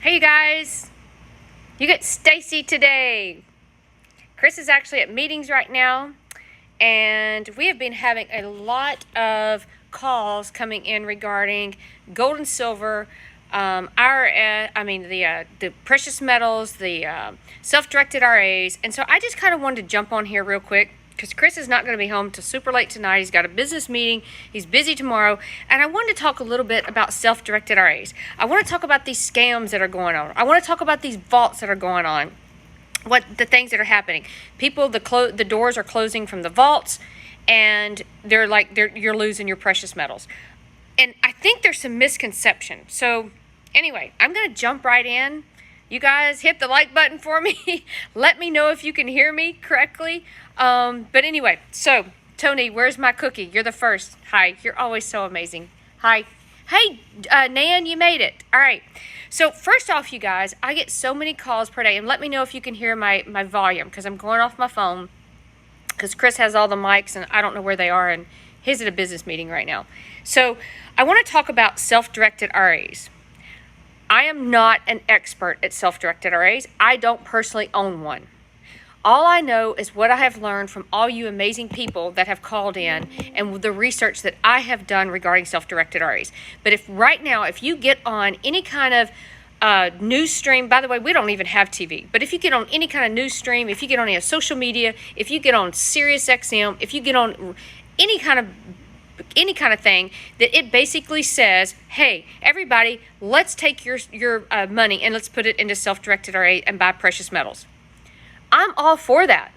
Hey you guys, you get Stacey today. Chris is actually at meetings right now, and we have been having a lot of calls coming in regarding gold and silver, IRA, the precious metals, the self-directed RAs, and so I just kind of wanted to jump on here real quick because Chris is not going to be home till super late tonight. He's got a business meeting. He's busy tomorrow. And I wanted to talk a little bit about self-directed RAs. I want to talk about these scams that are going on. I want to talk about these vaults that are going on. What the things that are happening. People, the doors are closing from the vaults, and you're losing your precious metals. And I think there's some misconception. So anyway, I'm going to jump right in. You guys hit the like button for me. Let me know if you can hear me correctly. But anyway, so Tony, where's my cookie? You're the first. Hi, you're always so amazing. Hi. Hey, Nan, you made it. All right. So first off, you guys, I get so many calls per day, and let me know if you can hear my volume because I'm going off my phone because Chris has all the mics and I don't know where they are, and he's at a business meeting right now. So I want to talk about self-directed RAs. I am not an expert at self-directed RAs. I don't personally own one. All I know is what I have learned from all you amazing people that have called in and the research that I have done regarding self-directed RAs. But if you get on any kind of news stream, by the way, we don't even have TV, but if you get on any kind of news stream, if you get on any social media, if you get on Sirius XM, if you get on any kind of thing that it basically says, hey, everybody, let's take your money and let's put it into self-directed RA and buy precious metals. I'm all for that.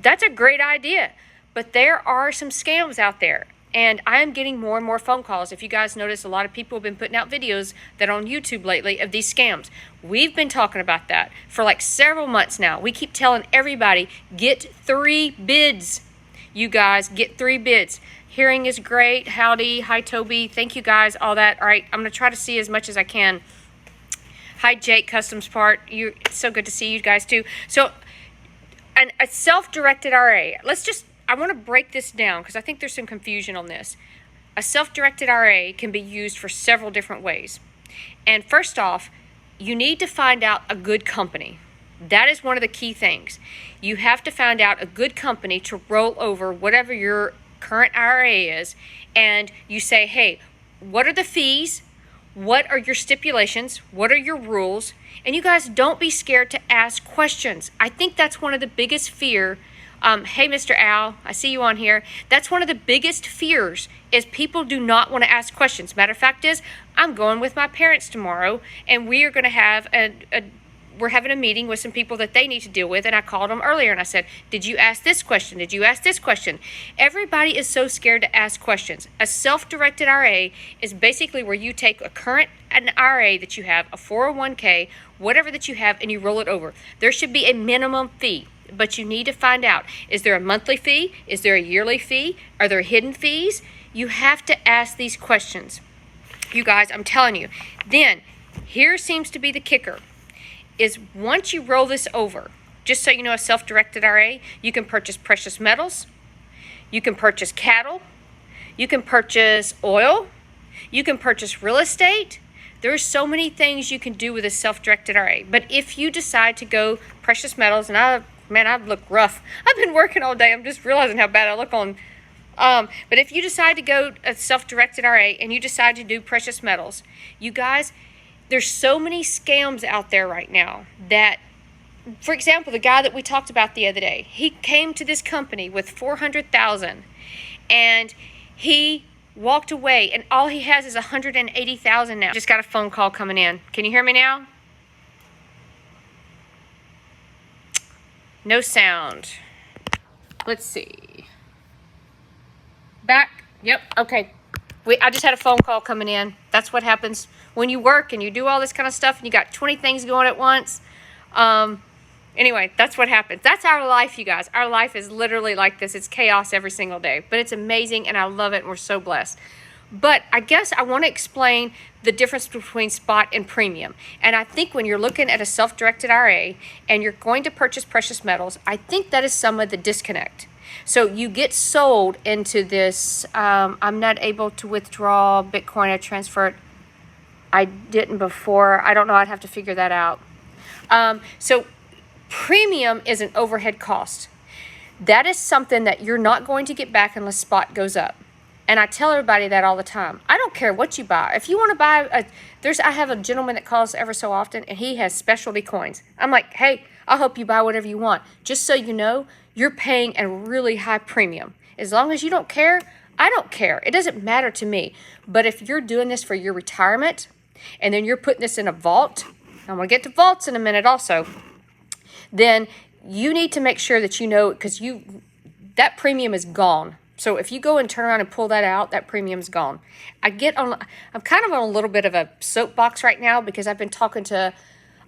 That's a great idea. But there are some scams out there. And I am getting more and more phone calls. If you guys notice, a lot of people have been putting out videos that are on YouTube lately of these scams. We've been talking about that for like several months now. We keep telling everybody, get 3 bids. You guys, get 3 bids. Hearing is great. Howdy. Hi, Toby. Thank you guys. All that. All right. I'm going to try to see as much as I can. Hi, Jake Customs Part. It's so good to see you guys too. So, a self-directed RA. I want to break this down because I think there's some confusion on this. A self-directed RA can be used for several different ways. And first off, you need to find out a good company. That is one of the key things. You have to find out a good company to roll over whatever your current IRA is, and you say, hey, what are the fees? What are your stipulations? What are your rules? And you guys, don't be scared to ask questions. I think that's one of the biggest fear. Hey, Mr. Al, I see you on here. That's one of the biggest fears is people do not want to ask questions. Matter of fact is, I'm going with my parents tomorrow, and we are going to have we're having a meeting with some people that they need to deal with, and I called them earlier and I said, did you ask this question? Did you ask this question? Everybody is so scared to ask questions. A self-directed RA is basically where you take an IRA that you have, a 401k, whatever that you have, and you roll it over. There should be a minimum fee, but you need to find out, is there a monthly fee? Is there a yearly fee? Are there hidden fees? You have to ask these questions. You guys, I'm telling you. Then, here seems to be the kicker. Is once you roll this over, just so you know, a self-directed RA, you can purchase precious metals, you can purchase cattle, you can purchase oil, you can purchase real estate. There's so many things you can do with a self-directed RA. But if you decide to go precious metals, and I look rough. I've been working all day. I'm just realizing how bad I look on. But if you decide to go a self-directed RA and you decide to do precious metals, you guys, there's so many scams out there right now that, for example, the guy that we talked about the other day, he came to this company with $400,000 and he walked away and all he has is $180,000 now. Just got a phone call coming in. Can you hear me now? No sound. Let's see. Back. Yep. Okay. I just had a phone call coming in. That's what happens when you work and you do all this kind of stuff and you got 20 things going at once. Anyway, that's what happens. That's our life, you guys. Our life is literally like this. It's chaos every single day. But it's amazing and I love it and we're so blessed. But I guess I want to explain the difference between spot and premium. And I think when you're looking at a self-directed IRA and you're going to purchase precious metals, I think that is some of the disconnect. So you get sold into this, I'm not able to withdraw Bitcoin, I transfer it. I didn't before. I don't know. I'd have to figure that out. So premium is an overhead cost. That is something that you're not going to get back unless spot goes up. And I tell everybody that all the time. I don't care what you buy. If you want to buy I have a gentleman that calls ever so often, and he has specialty coins. I'm like, hey, I'll help you buy whatever you want. Just so you know, you're paying a really high premium. As long as you don't care, I don't care. It doesn't matter to me. But if you're doing this for your retirement, and then you're putting this in a vault, I'm going to get to vaults in a minute also, then you need to make sure that you know, because that premium is gone. So if you go and turn around and pull that out, that premium's gone. I'm kind of on a little bit of a soapbox right now because I've been talking to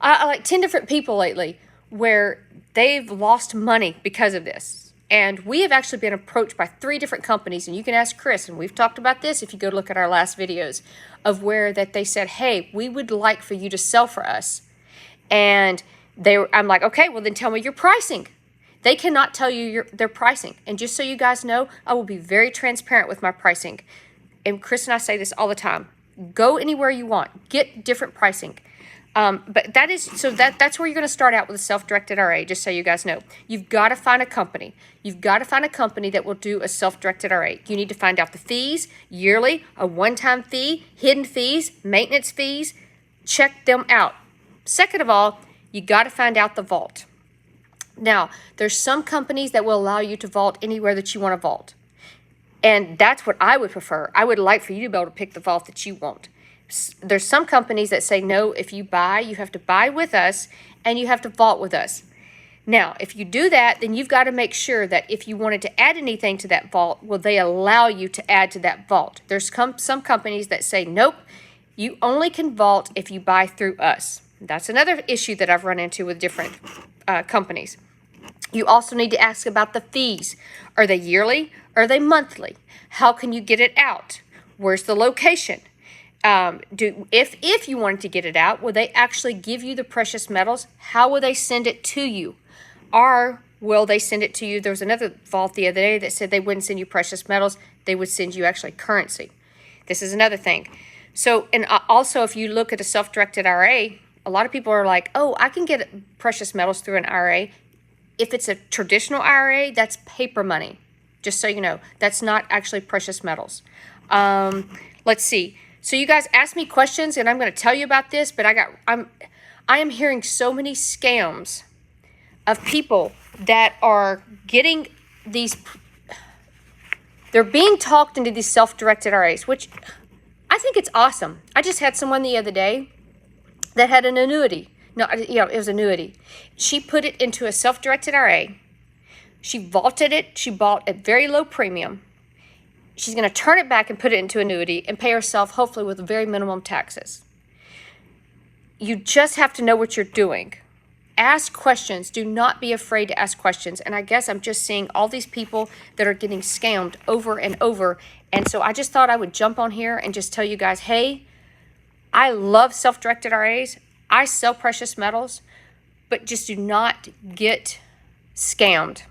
like 10 different people lately where they've lost money because of this. And we have actually been approached by 3 different companies, and you can ask Chris, and we've talked about this if you go look at our last videos, of where that they said, hey, we would like for you to sell for us. And I'm like, okay, well then tell me your pricing. They cannot tell you their pricing. And just so you guys know, I will be very transparent with my pricing. And Chris and I say this all the time. Go anywhere you want. Get different pricing. But that's where you're going to start out with a self-directed RA, just so you guys know. You've got to find a company. You've got to find a company that will do a self-directed RA. You need to find out the fees, yearly, a one-time fee, hidden fees, maintenance fees. Check them out. Second of all, you got to find out the vault. Now, there's some companies that will allow you to vault anywhere that you want to vault. And that's what I would prefer. I would like for you to be able to pick the vault that you want. There's some companies that say, no, if you buy, you have to buy with us and you have to vault with us. Now, if you do that, then you've got to make sure that if you wanted to add anything to that vault, will they allow you to add to that vault? There's some companies that say, nope, you only can vault if you buy through us. That's another issue that I've run into with different companies. You also need to ask about the fees. Are they yearly? Are they monthly? How can you get it out? Where's the location? If you wanted to get it out, will they actually give you the precious metals? How will they send it to you? Or will they send it to you? There was another vault the other day that said they wouldn't send you precious metals. They would send you actually currency. This is another thing. So, and also if you look at a self-directed IRA, a lot of people are like, oh, I can get precious metals through an IRA. If it's a traditional IRA, that's paper money. Just so you know, that's not actually precious metals. Let's see. So you guys asked me questions, and I'm going to tell you about this. But I am hearing so many scams of people that are getting these. They're being talked into these self-directed IRAs, which I think it's awesome. I just had someone the other day that had an annuity. No, it was annuity. She put it into a self-directed RA. She vaulted it. She bought at very low premium. She's going to turn it back and put it into annuity and pay herself, hopefully, with very minimum taxes. You just have to know what you're doing. Ask questions. Do not be afraid to ask questions. And I guess I'm just seeing all these people that are getting scammed over and over. And so I just thought I would jump on here and just tell you guys, hey, I love self-directed RAs. I sell precious metals, but just do not get scammed.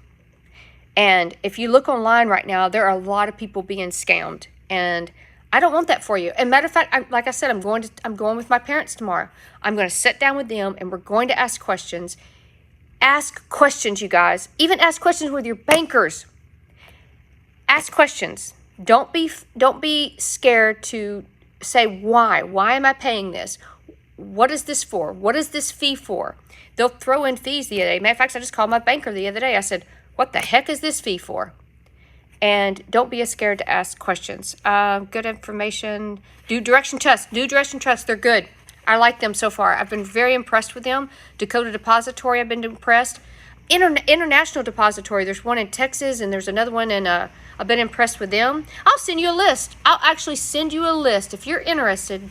And if you look online right now, there are a lot of people being scammed, and I don't want that for you. And matter of fact, like I said, I'm going with my parents tomorrow. I'm going to sit down with them, and we're going to ask questions. Ask questions, you guys. Even ask questions with your bankers. Ask questions. Don't be scared to say why. Why am I paying this? What is this for? What is this fee for? They'll throw in fees the other day. Matter of fact, I just called my banker the other day. I said, what the heck is this fee for? And don't be scared to ask questions. Good information. Do direction trust. Do direction trust. They're good. I like them so far. I've been very impressed with them. Dakota Depository, I've been impressed. International Depository, there's one in Texas, and there's another one in, I've been impressed with them. I'll send you a list. I'll actually send you a list. If you're interested,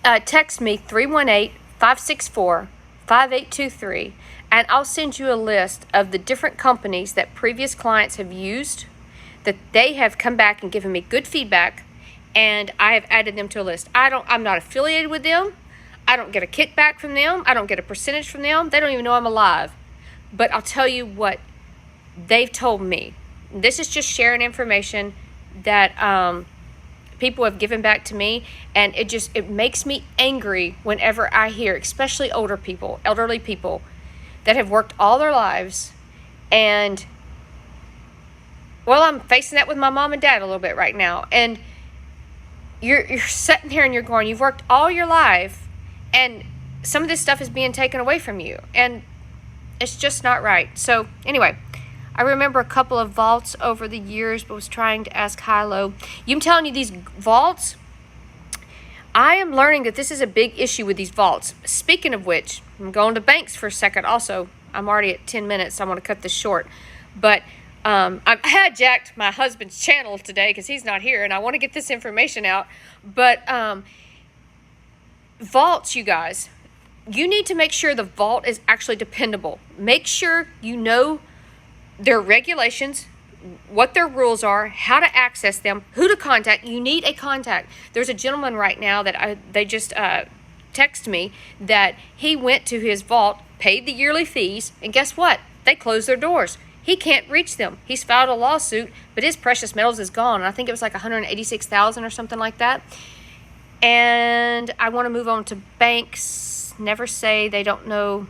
text me 318-564-5823, and I'll send you a list of the different companies that previous clients have used, that they have come back and given me good feedback, and I have added them to a list. I'm not affiliated with them. I don't get a kickback from them. I don't get a percentage from them. They don't even know I'm alive. But I'll tell you what they've told me. This is just sharing information that people have given back to me, and it makes me angry whenever I hear, especially elderly people that have worked all their lives, and well, I'm facing that with my mom and dad a little bit right now, and you're sitting here and you're going, you've worked all your life, and some of this stuff is being taken away from you, and it's just not right. So anyway, I remember a couple of vaults over the years, but was trying to ask Hilo. I'm telling you, these vaults, I am learning that this is a big issue with these vaults. Speaking of which, I'm going to banks for a second also. I'm already at 10 minutes, so I want to cut this short. But I hijacked my husband's channel today because he's not here, and I want to get this information out. But vaults, you guys, you need to make sure the vault is actually dependable. Make sure you know their regulations, what their rules are, how to access them, who to contact. You need a contact. There's a gentleman right now that they just text me that he went to his vault, paid the yearly fees, and guess what? They closed their doors. He can't reach them. He's filed a lawsuit, but his precious metals is gone. And I think it was like $186,000 or something like that. And I want to move on to banks. Never say they don't know.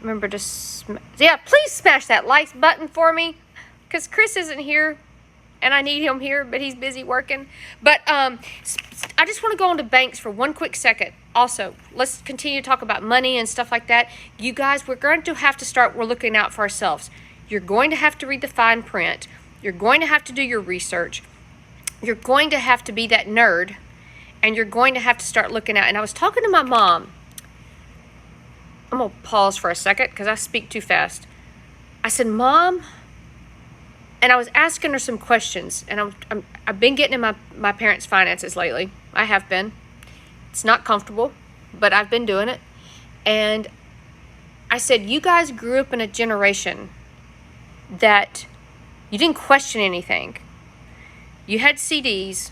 Remember to, please smash that like button for me, because Chris isn't here, and I need him here, but he's busy working. But I just want to go on to banks for one quick second. Also, let's continue to talk about money and stuff like that. You guys, we're going to have to start, we're looking out for ourselves. You're going to have to read the fine print. You're going to have to do your research. You're going to have to be that nerd, and you're going to have to start looking out. And I was talking to my mom. I'm going to pause for a second because I speak too fast. I said, Mom, and I was asking her some questions, and I've been getting in my parents' finances lately. I have been. It's not comfortable, but I've been doing it. And I said, you guys grew up in a generation that you didn't question anything. You had CDs.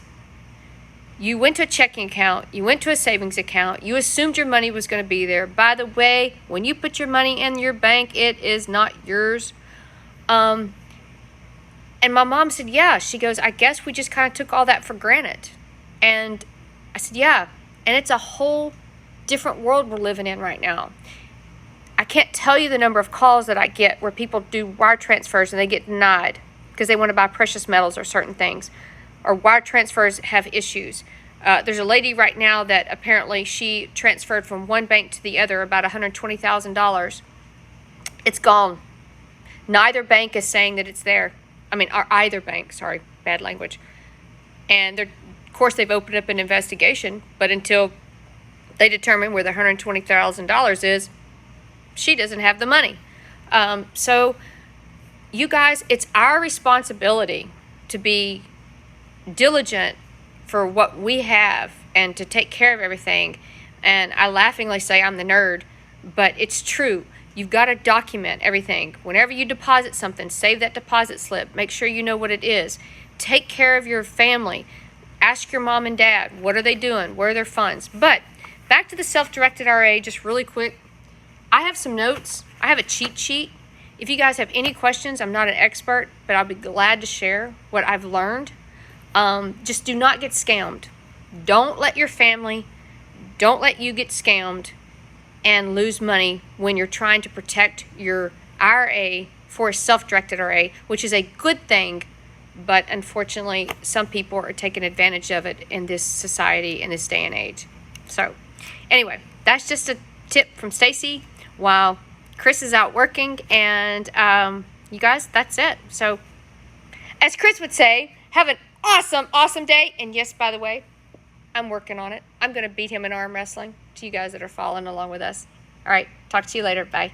You went to a checking account. You went to a savings account. You assumed your money was going to be there. By the way, when you put your money in your bank, it is not yours. And my mom said, yeah. She goes, I guess we just kind of took all that for granted. And I said, yeah. And it's a whole different world we're living in right now. I can't tell you the number of calls that I get where people do wire transfers and they get denied because they want to buy precious metals or certain things. Or wire transfers have issues. There's a lady right now that apparently she transferred from one bank to the other about $120,000. It's gone. Neither bank is saying that it's there. Or either bank, sorry, bad language. And of course they've opened up an investigation, but until they determine where the $120,000 is, she doesn't have the money. So you guys, it's our responsibility to be diligent for what we have and to take care of everything. And I laughingly say I'm the nerd, but it's true. You've got to document everything. Whenever you deposit something, save that deposit slip. Make sure you know what it is. Take care of your family. Ask your mom and dad, what are they doing? Where are their funds? But back to the self-directed IRA, just really quick. I have some notes. I have a cheat sheet. If you guys have any questions, I'm not an expert, but I'll be glad to share what I've learned. Just do not get scammed. Don't let your family, don't let you get scammed and lose money when you're trying to protect your IRA for a self-directed IRA, which is a good thing, but unfortunately some people are taking advantage of it in this society, in this day and age. So anyway, that's just a tip from Stacey while Chris is out working, and you guys, that's it. So as Chris would say, have an awesome day. And yes, by the way, I'm working on it. I'm going to beat him in arm wrestling to you guys that are following along with us. All right, talk to you later. Bye.